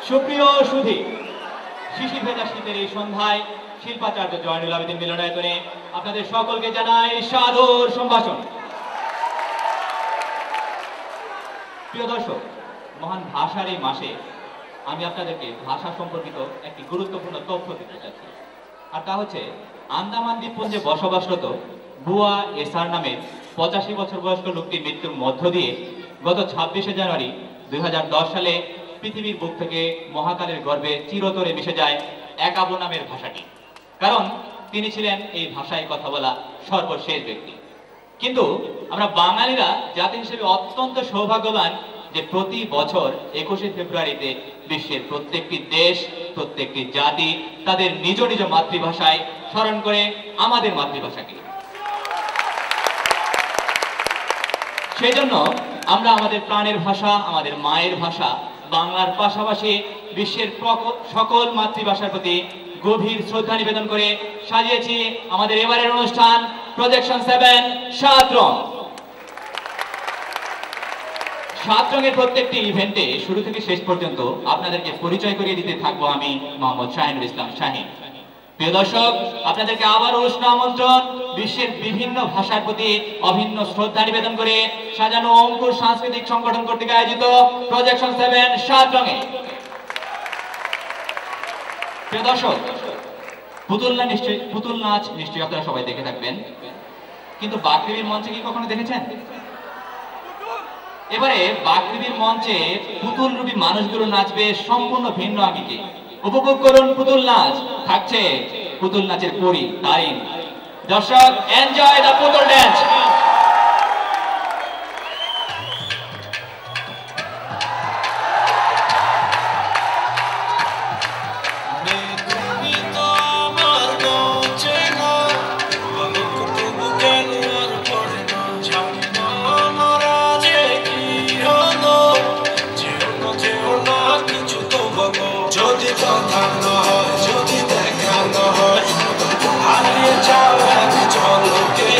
সুপ্রিয় সুধী, শিশির ভেজা শীতের এই সন্ধ্যায় শিল্পাচার্য জয়নুল আবেদিন মিলনায়তনে আপনাদের সকলকে জানাই সাদর সম্ভাষণ। প্রিয় দর্শক, মহান ভাষার এই মাসে আমি আপনাদেরকে ভাষা সম্পর্কিত একটি গুরুত্বপূর্ণ তথ্য দিতে চাচ্ছি, আর তা হচ্ছে আন্দামান দ্বীপপুঞ্জে বসবাসরত বুয়া এসার নামের 85 বছর বয়স্ক লোকটির মৃত্যুর মধ্য দিয়ে গত 26শে জানুয়ারি 2010 সালে পৃথিবীর বুক থেকে মহাকালের গর্ভে চিরতরে মিশে যায় একাবো নামের ভাষাটি। কারণ তিনি ছিলেন এই ভাষায় কথা বলা সর্বশেষ ব্যক্তি। কিন্তু আমরা বাঙালিরা জাতি হিসেবে অত্যন্ত সৌভাগ্যবান যে প্রতি বছর 21শে ফেব্রুয়ারিতে বিশ্বের প্রত্যেকটি দেশ, প্রত্যেকটি জাতি তাদের নিজ নিজ মাতৃভাষায় স্মরণ করে আমাদের মাতৃভাষাকে। সেই জন্য আমরা আমাদের প্রাণের ভাষা, আমাদের মায়ের ভাষা বাংলার পাশাপাশি বিশ্বের সকল মাতৃভাষার প্রতি গভীর শ্রদ্ধা নিবেদন করে সাজিয়েছি আমাদের এবারের অনুষ্ঠান প্রজেকশন 7 7 রং। 7 রঙের প্রত্যেকটি ইভেন্টে শুরু থেকে শেষ পর্যন্ত আপনাদেরকে পরিচয় করিয়ে দিতে থাকবো আমি মোহাম্মদ শাহিনুল ইসলাম শাহিন। প্রিয় দর্শক, আপনাদেরকে আবারও উষ্ণ আমন্ত্রণ বিশ্বের বিভিন্ন ভাষার প্রতি অভিন্ন শ্রদ্ধা নিবেদন করে সাজানো অঙ্কুর সাংস্কৃতিক সংগঠন কর্তৃক আয়োজিত প্রজেকশন 7 7 রঙে। প্রিয় দর্শক, পুতুল নাচ নিশ্চয়ই আপনারা সবাই দেখে থাকবেন, কিন্তু বাকৃবির মঞ্চে কি কখনো দেখেছেন? এবারে বাকৃবির মঞ্চে পুতুল রূপী মানুষগুলো নাচবে সম্পূর্ণ ভিন্ন আঙ্গিকে। উপভোগ করুন পুতুল নাচ। থাকছে পুতুল নাচের পরী তারিন। দর্শক, এনজয় দ্য পুতুল ড্যান্স। যদি কথা না হয়, যদি দেখা না হয়, হারিয়ে যাও এক ঝলকে।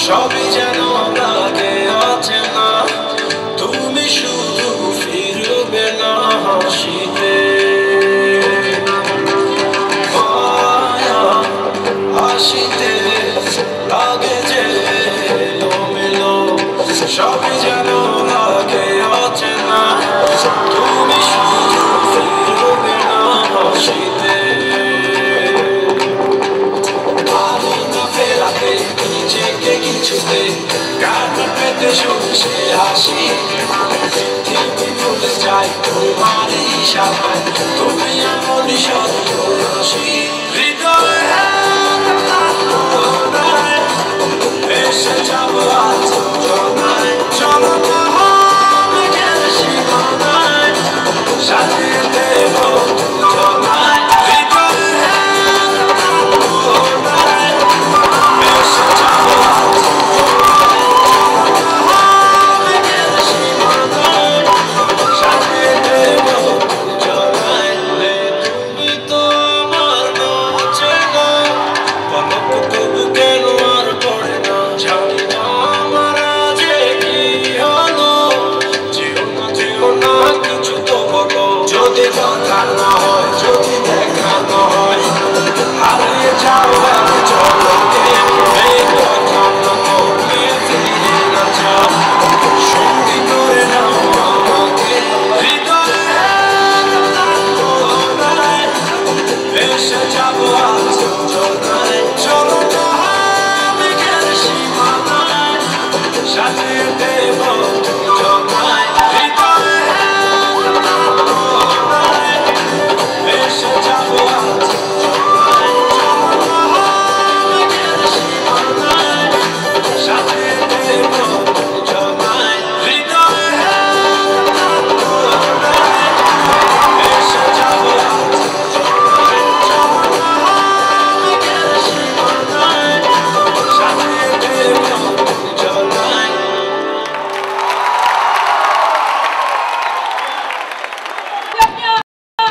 সবই যেন লাগে অচেনা, তুমি শুধু ফিরবে না হাসিতে। মায়া হাসিতে লাগে যে এলোমেলো, সবই যেন লাগে অচেনা, তুমি শুধু ফিরবে না হাসিতে। পারি না ফেরাতে নিজেকে কিছুতে, কান্না পেতে শুধু সে হাসি। পৃথিবী ভুলে যায় তোমার ইশারায়, তুমি এমনই সত্য